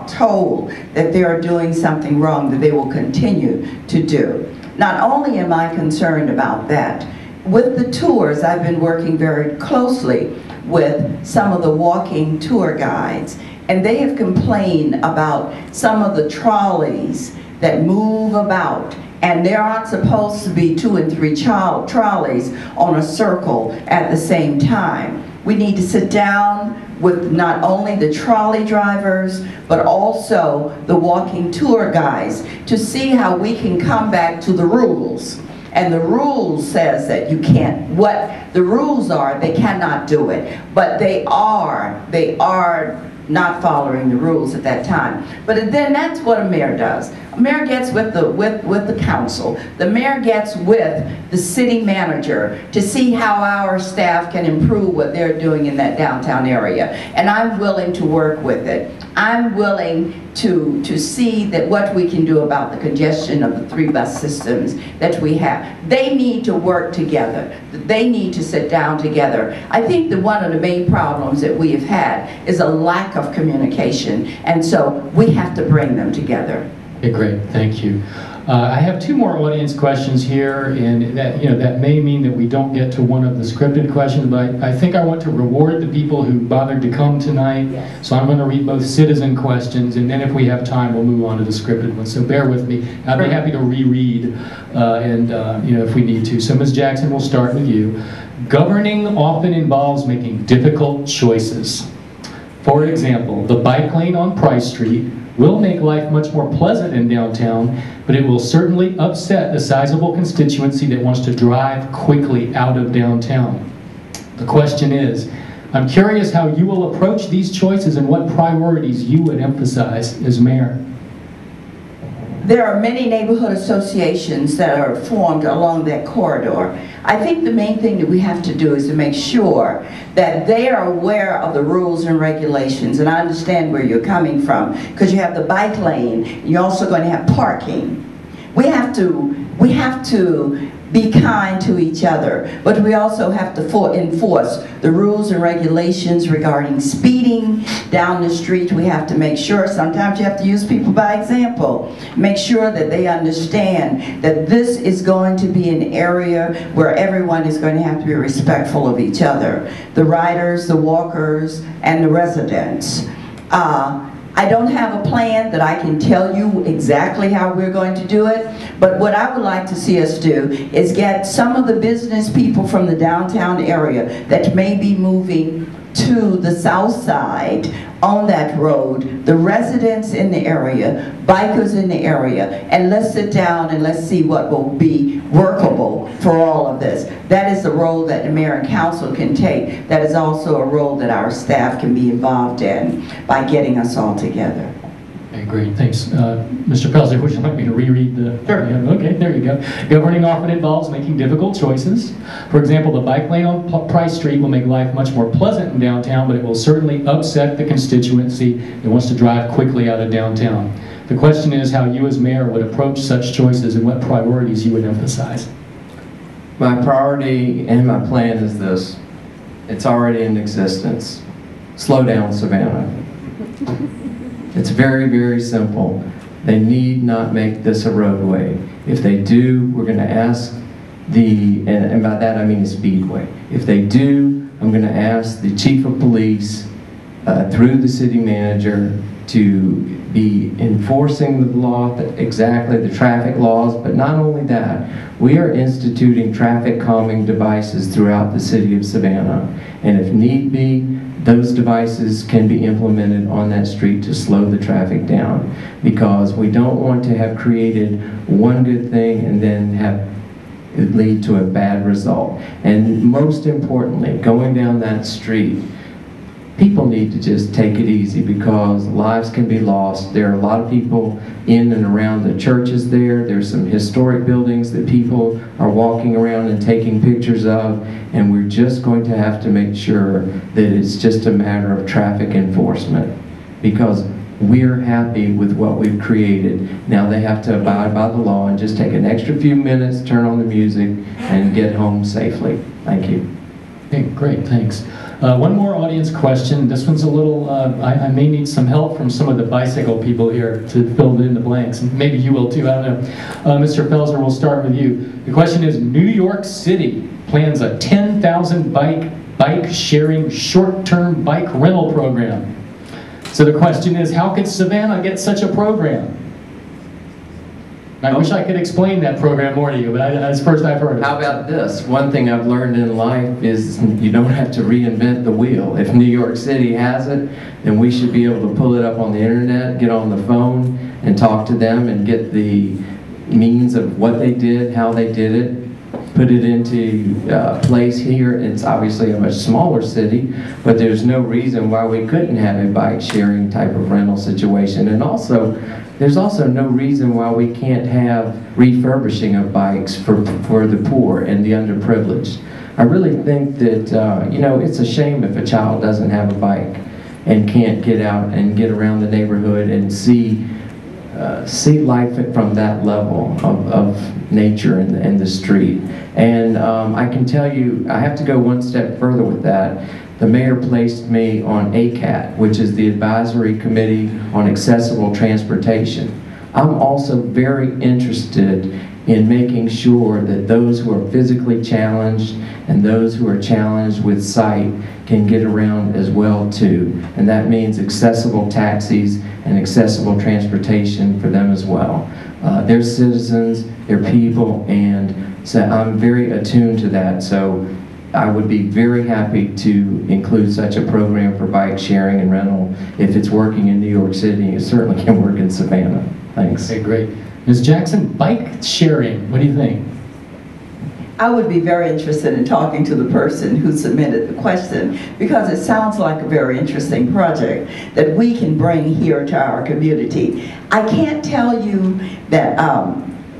told that they're doing something wrong, that they will continue to do. Not only am I concerned about that, with the tours, I've been working very closely with some of the walking tour guides, and they have complained about some of the trolleys that move about, and there aren't supposed to be 2 and 3 trolleys on a circle at the same time. We need to sit down with not only the trolley drivers, but also the walking tour guides to see how we can come back to the rules. And the rules says that you can't, what the rules are, they cannot do it. But they are not following the rules at that time. But then that's what a mayor does. A mayor gets with the council. The mayor gets with the city manager to see how our staff can improve what they're doing in that downtown area. And I'm willing to work with it. I'm willing to see that what we can do about the congestion of the 3 bus systems that we have. They need to work together. They need to sit down together. I think that one of the main problems that we have had is a lack of communication, and so we have to bring them together. Okay, great, thank you. I have 2 more audience questions here, and that may mean that we don't get to one of the scripted questions, but I think I want to reward the people who bothered to come tonight. Yes. So I'm going to read both citizen questions, and then if we have time, we'll move on to the scripted ones. So bear with me. I'd be happy to reread, if we need to. So Ms. Jackson, we'll start with you. Governing often involves making difficult choices. For example, the bike lane on Price Street will make life much more pleasant in downtown, but it will certainly upset a sizable constituency that wants to drive quickly out of downtown. The question is, I'm curious how you will approach these choices and what priorities you would emphasize as mayor. There are many neighborhood associations that are formed along that corridor. I think the main thing that we have to do is to make sure that they are aware of the rules and regulations, and I understand where you're coming from, because you have the bike lane, and you're also going to have parking. We have to be kind to each other, but we also have to enforce the rules and regulations regarding speeding down the street. We have to make sure, sometimes you have to use people by example, make sure that they understand that this is going to be an area where everyone is going to have to be respectful of each other, the riders, the walkers, and the residents. I don't have a plan that I can tell you exactly how we're going to do it, but what I would like to see us do is get some of the business people from the downtown area that may be moving to the south side on that road, the residents in the area, bikers in the area, and let's sit down and let's see what will be workable for all of this. That is the role that the mayor and council can take. That is also a role that our staff can be involved in by getting us all together. Okay, great, thanks. Mr. Felser, would you like me to reread the... Sure. Okay, there you go. Governing often involves making difficult choices. For example, the bike lane on Price Street will make life much more pleasant in downtown, but it will certainly upset the constituency that wants to drive quickly out of downtown. The question is how you as mayor would approach such choices and what priorities you would emphasize. My priority and my plan is this. It's already in existence. Slow down, Savannah. It's very, very simple. They need not make this a roadway. If they do, we're going to ask and by that I mean the speedway. If they do, I'm going to ask the chief of police through the city manager to be enforcing the law, exactly the traffic laws, but not only that, we are instituting traffic calming devices throughout the city of Savannah. And if need be, those devices can be implemented on that street to slow the traffic down, because we don't want to have created one good thing and then have it lead to a bad result. And most importantly, going down that street, people need to just take it easy because lives can be lost. There are a lot of people in and around the churches there. There's some historic buildings that people are walking around and taking pictures of, and we're just going to have to make sure that it's just a matter of traffic enforcement, because we're happy with what we've created. Now they have to abide by the law and just take an extra few minutes, turn on the music, and get home safely. Thank you. Okay, great, thanks. One more audience question. This one's a little, I may need some help from some of the bicycle people here to fill in the blanks. Maybe you will too, I don't know. Mr. Felser, we'll start with you. The question is, New York City plans a 10,000 bike sharing short-term bike rental program. So the question is, how could Savannah get such a program? I wish I could explain that program more to you, but that's the first I've heard of it. How about this? One thing I've learned in life is you don't have to reinvent the wheel. If New York City has it, then we should be able to pull it up on the internet, get on the phone, and talk to them and get the means of what they did, how they did it, put it into place here. It's obviously a much smaller city, but there's no reason why we couldn't have a bike sharing type of rental situation. And also, there's also no reason why we can't have refurbishing of bikes for the poor and the underprivileged. I really think that, you know, it's a shame if a child doesn't have a bike and can't get out and get around the neighborhood and see life from that level of nature and the street. And I can tell you, I have to go one step further with that. The mayor placed me on ACAT, which is the Advisory Committee on Accessible Transportation. I'm also very interested in making sure that those who are physically challenged and those who are challenged with sight can get around as well too. And that means accessible taxis and accessible transportation for them as well. They're citizens, they're people, and so I'm very attuned to that. So I would be very happy to include such a program for bike sharing and rental. If it's working in New York City, it certainly can work in Savannah. Thanks. Okay, great. Ms. Jackson, bike sharing, what do you think? I would be very interested in talking to the person who submitted the question, because it sounds like a very interesting project that we can bring here to our community. I can't tell you that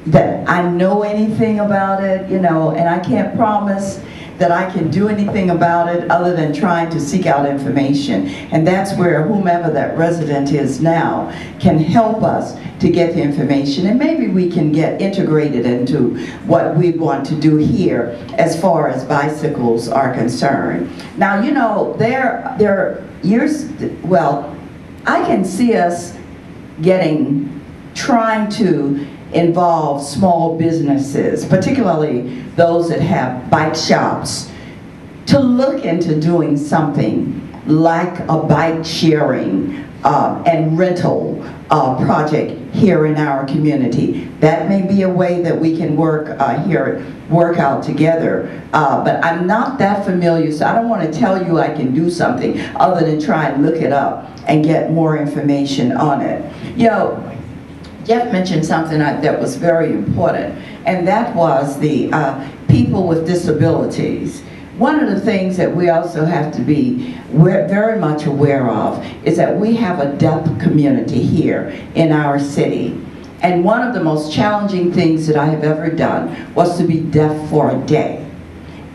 that I know anything about it, you know, and I can't promise that I can do anything about it other than trying to seek out information. And that's where whomever that resident is now can help us to get the information, and maybe we can get integrated into what we want to do here as far as bicycles are concerned. Now, you know, well, I can see us trying to involve small businesses, particularly those that have bike shops, to look into doing something like a bike sharing and rental project here in our community. That may be a way that we can work out together. But I'm not that familiar, so I don't want to tell you I can do something other than try and look it up and get more information on it. You know, Jeff mentioned something that was very important, and that was the people with disabilities. One of the things that we also have to be very much aware of is that we have a deaf community here in our city. And one of the most challenging things that I have ever done was to be deaf for a day.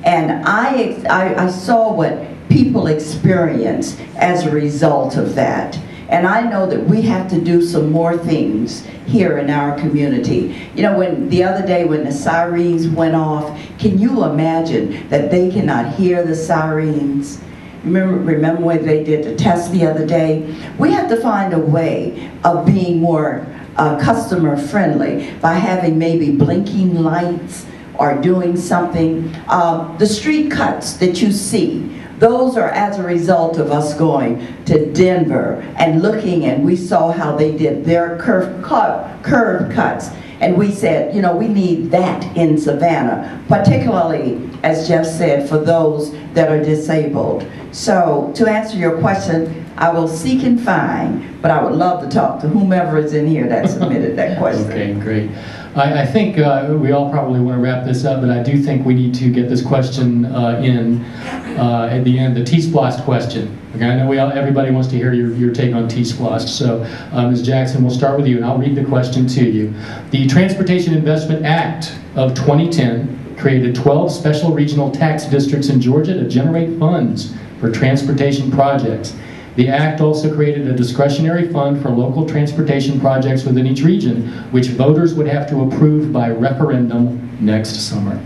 And I saw what people experience as a result of that. And I know that we have to do some more things here in our community. You know, the other day when the sirens went off, can you imagine that they cannot hear the sirens? Remember when they did the test the other day? We have to find a way of being more customer friendly by having maybe blinking lights or doing something. The street cuts that you see, those are as a result of us going to Denver and looking, and we saw how they did their curved cuts. And we said, you know, we need that in Savannah, particularly, as Jeff said, for those that are disabled. So to answer your question, I will seek and find, but I would love to talk to whomever is in here that submitted that question. Okay, great. I think we all probably want to wrap this up, but I do think we need to get this question in at the end, the T-Splost question. Okay, I know everybody wants to hear your take on T-Splost, so Ms. Jackson, we'll start with you, and I'll read the question to you. The Transportation Investment Act of 2010 created 12 special regional tax districts in Georgia to generate funds for transportation projects. The Act also created a discretionary fund for local transportation projects within each region, which voters would have to approve by referendum next summer.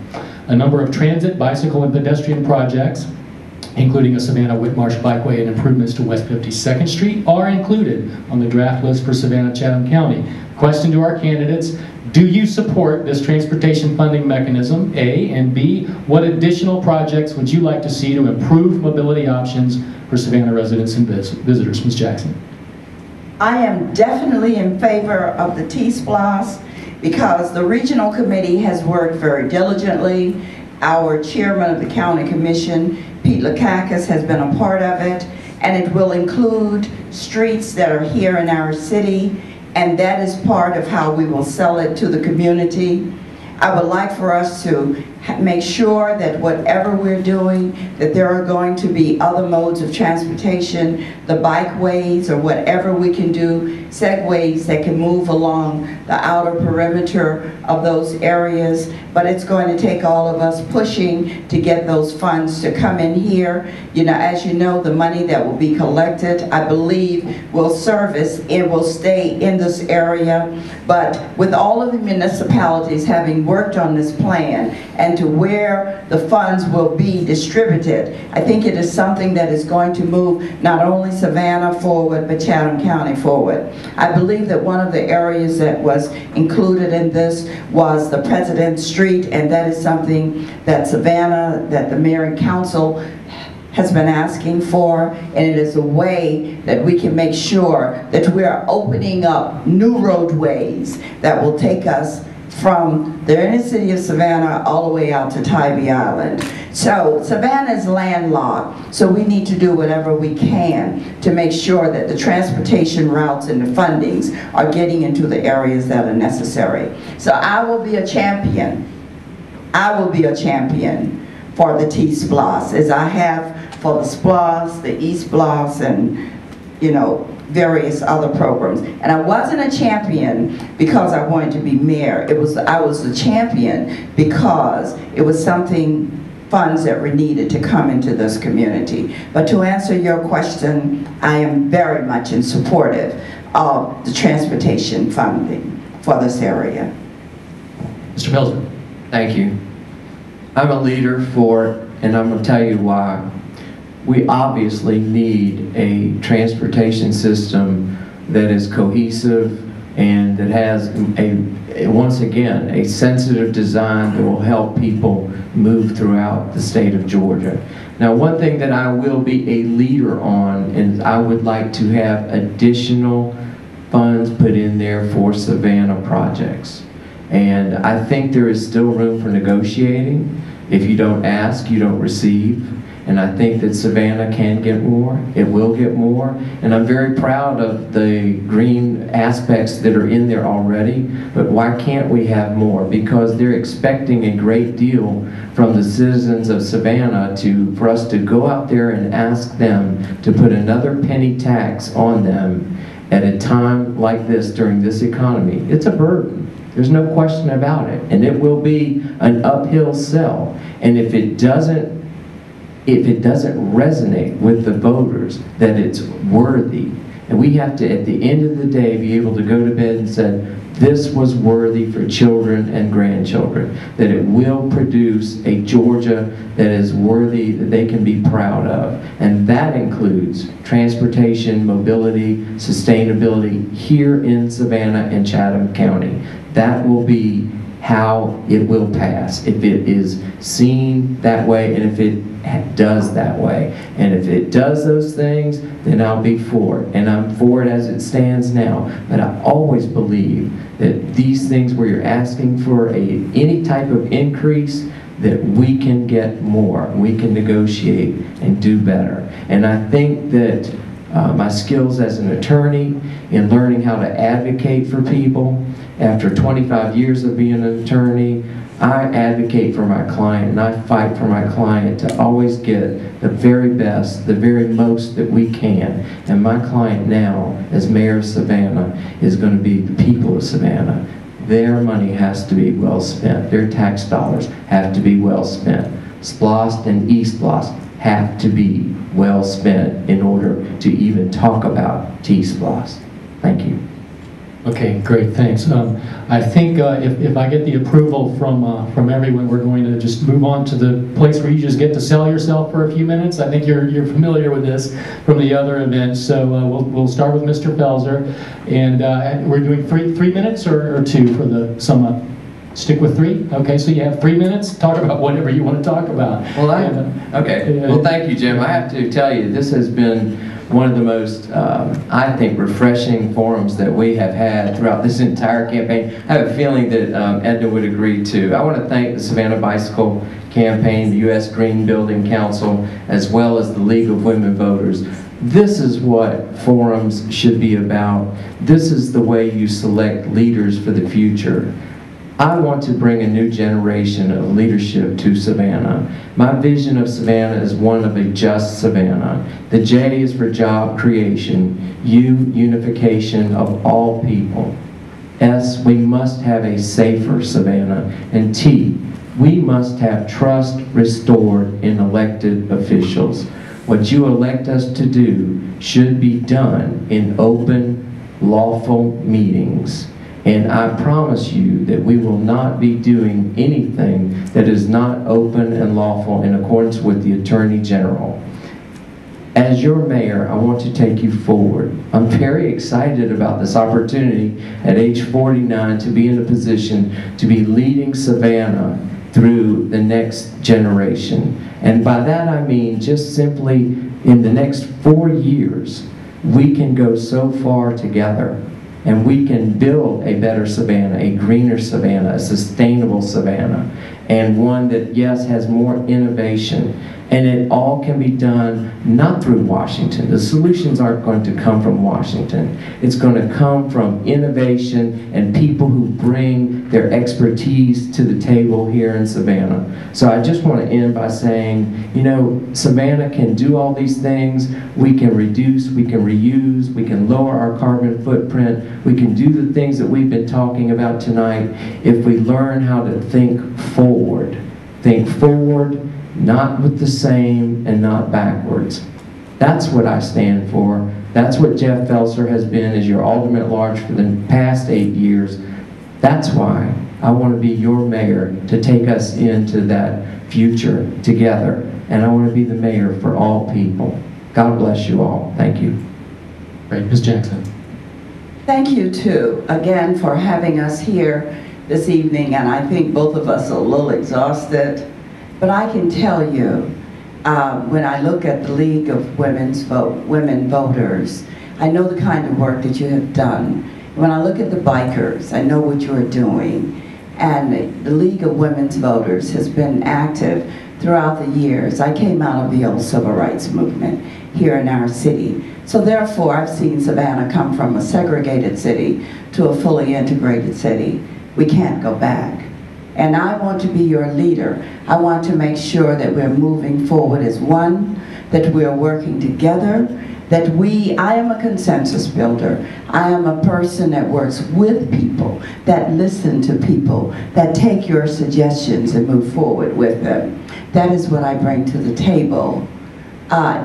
A number of transit, bicycle, and pedestrian projects including a Savannah-Whitmarsh bikeway and improvements to West 52nd Street, are included on the draft list for Savannah-Chatham County. Question to our candidates: do you support this transportation funding mechanism, A? And B, what additional projects would you like to see to improve mobility options for Savannah residents and visitors? Ms. Jackson. I am definitely in favor of the T-SPLOS because the regional committee has worked very diligently. Our chairman of the county commission, Pete Lakakis, has been a part of it, and it will include streets that are here in our city, and that is part of how we will sell it to the community. I would like for us to make sure that whatever we're doing, that there are going to be other modes of transportation, the bikeways or whatever we can do, segways that can move along the outer perimeter of those areas. But it's going to take all of us pushing to get those funds to come in here. You know, as you know, the money that will be collected, I believe, will service and will stay in this area. But with all of the municipalities having worked on this plan and to where the funds will be distributed, I think it is something that is going to move not only Savannah forward, but Chatham County forward. I believe that one of the areas that was included in this was the President Street, and that is something that Savannah, that the mayor and council has been asking for, and it is a way that we can make sure that we are opening up new roadways that will take us from the inner city of Savannah all the way out to Tybee Island. So Savannah is landlocked, so we need to do whatever we can to make sure that the transportation routes and the fundings are getting into the areas that are necessary. So I will be a champion. I will be a champion for the T-SPLOS, as I have for the SPLOS, the E-SPLOS, and, you know, various other programs. And I wasn't a champion because I wanted to be mayor. I was a champion because it was something, funds that were needed to come into this community. But to answer your question, I am very much in supportive of the transportation funding for this area. Mr. Felser. Thank you. I'm a leader for, and I'm going to tell you why. We obviously need a transportation system that is cohesive and that has, once again, a sensitive design that will help people move throughout the state of Georgia. Now, one thing that I will be a leader on is I would like to have additional funds put in there for Savannah projects. And I think there is still room for negotiating. If you don't ask, you don't receive. And I think that Savannah can get more, it will get more, and I'm very proud of the green aspects that are in there already, but why can't we have more? Because they're expecting a great deal from the citizens of Savannah for us to go out there and ask them to put another penny tax on them at a time like this during this economy. It's a burden. There's no question about it, and it will be an uphill sell, and if it doesn't resonate with the voters that it's worthy, and we have to, at the end of the day, be able to go to bed and say, this was worthy for children and grandchildren, that it will produce a Georgia that is worthy, that they can be proud of. And that includes transportation, mobility, sustainability here in Savannah and Chatham County. That will be how it will pass, if it is seen that way and if it does that way. And if it does those things, then I'll be for it. And I'm for it as it stands now. But I always believe that these things where you're asking for any type of increase, that we can get more, we can negotiate and do better. And I think that my skills as an attorney in learning how to advocate for people, after 25 years of being an attorney, I advocate for my client and I fight for my client to always get the very best, the very most that we can. And my client now, as mayor of Savannah, is going to be the people of Savannah. Their money has to be well spent. Their tax dollars have to be well spent. SPLOST and E-SPLOST have to be well spent in order to even talk about T-SPLOST. Thank you. Okay, great, thanks. I think if I get the approval from everyone, we're going to just move on to the place where you just get to sell yourself for a few minutes. I think you're familiar with this from the other events, so we'll start with Mr. Felser, and we're doing three minutes or two for the sum up. Stick with 3? Okay, so you have 3 minutes. Talk about whatever you want to talk about. Well, okay. Well, thank you, Jim. I have to tell you, this has been one of the most, I think, refreshing forums that we have had throughout this entire campaign. I have a feeling that Edna would agree too. I want to thank the Savannah Bicycle Campaign, the U.S. Green Building Council, as well as the League of Women Voters. This is what forums should be about. This is the way you select leaders for the future. I want to bring a new generation of leadership to Savannah. My vision of Savannah is one of a just Savannah. The J is for job creation, U, unification of all people. S, we must have a safer Savannah. And T, we must have trust restored in elected officials. What you elect us to do should be done in open, lawful meetings. And I promise you that we will not be doing anything that is not open and lawful in accordance with the Attorney General. As your mayor, I want to take you forward. I'm very excited about this opportunity at age 49 to be in a position to be leading Savannah through the next generation. And by that I mean just simply in the next 4 years, we can go so far together. And we can build a better Savannah, a greener Savannah, a sustainable Savannah, and one that, yes, has more innovation. And it all can be done not through Washington. The solutions aren't going to come from Washington. It's going to come from innovation and people who bring their expertise to the table here in Savannah. So I just want to end by saying, you know, Savannah can do all these things. We can reduce, we can reuse, we can lower our carbon footprint. We can do the things that we've been talking about tonight if we learn how to think forward. Think forward, not with the same and not backwards. That's what I stand for. That's what Jeff Felser has been as your Alderman at Large for the past 8 years. That's why I want to be your mayor to take us into that future together. And I want to be the mayor for all people. God bless you all. Thank you. Great. Ms. Jackson. Thank you too, again, for having us here this evening. And I think both of us are a little exhausted. But I can tell you, when I look at the League of Women Voters, I know the kind of work that you have done. When I look at the bikers, I know what you are doing. And the League of Women's Voters has been active throughout the years. I came out of the old civil rights movement here in our city. So therefore, I've seen Savannah come from a segregated city to a fully integrated city. We can't go back. And I want to be your leader. I want to make sure that we're moving forward as one, that we're working together, that I am a consensus builder. I am a person that works with people, that listen to people, that take your suggestions and move forward with them. That is what I bring to the table.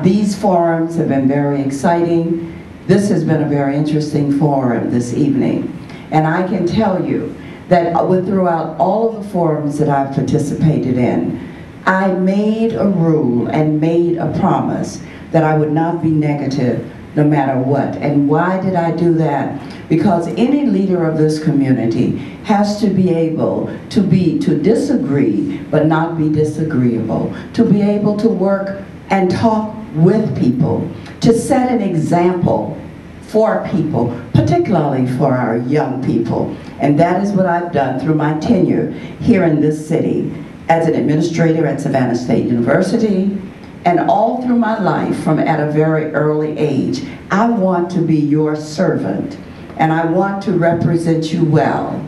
These forums have been very exciting. This has been a very interesting forum this evening. And I can tell you that throughout all of the forums that I've participated in, I made a rule and made a promise that I would not be negative no matter what. And why did I do that? Because any leader of this community has to be able to disagree, but not be disagreeable, to be able to work and talk with people, to set an example for people, particularly for our young people. And that is what I've done through my tenure here in this city as an administrator at Savannah State University, and all through my life from at a very early age. I want to be your servant, and I want to represent you well.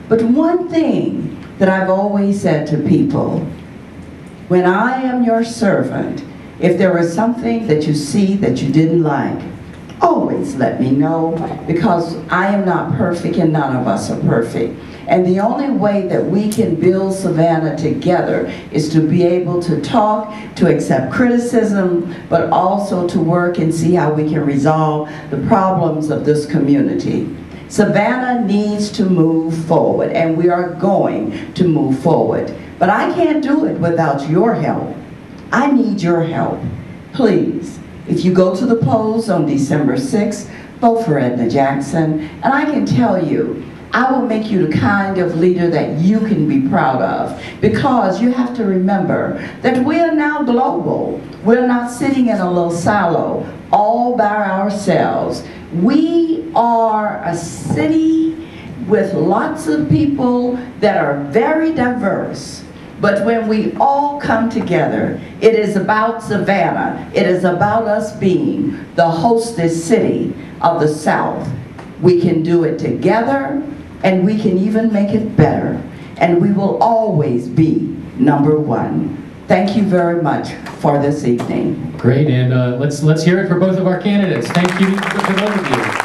But one thing that I've always said to people, when I am your servant, if there is something that you see that you didn't like, always let me know, because I am not perfect and none of us are perfect. And the only way that we can build Savannah together is to be able to talk, to accept criticism, but also to work and see how we can resolve the problems of this community. Savannah needs to move forward, and we are going to move forward. But I can't do it without your help. I need your help. Please, if you go to the polls on December 6th, vote for Edna Jackson, and I can tell you, I will make you the kind of leader that you can be proud of, because you have to remember that we are now global. We're not sitting in a little silo all by ourselves. We are a city with lots of people that are very diverse. But when we all come together, it is about Savannah. It is about us being the hostess city of the South. We can do it together, and we can even make it better. And we will always be #1. Thank you very much for this evening. Great, and let's hear it for both of our candidates. Thank you to both of you.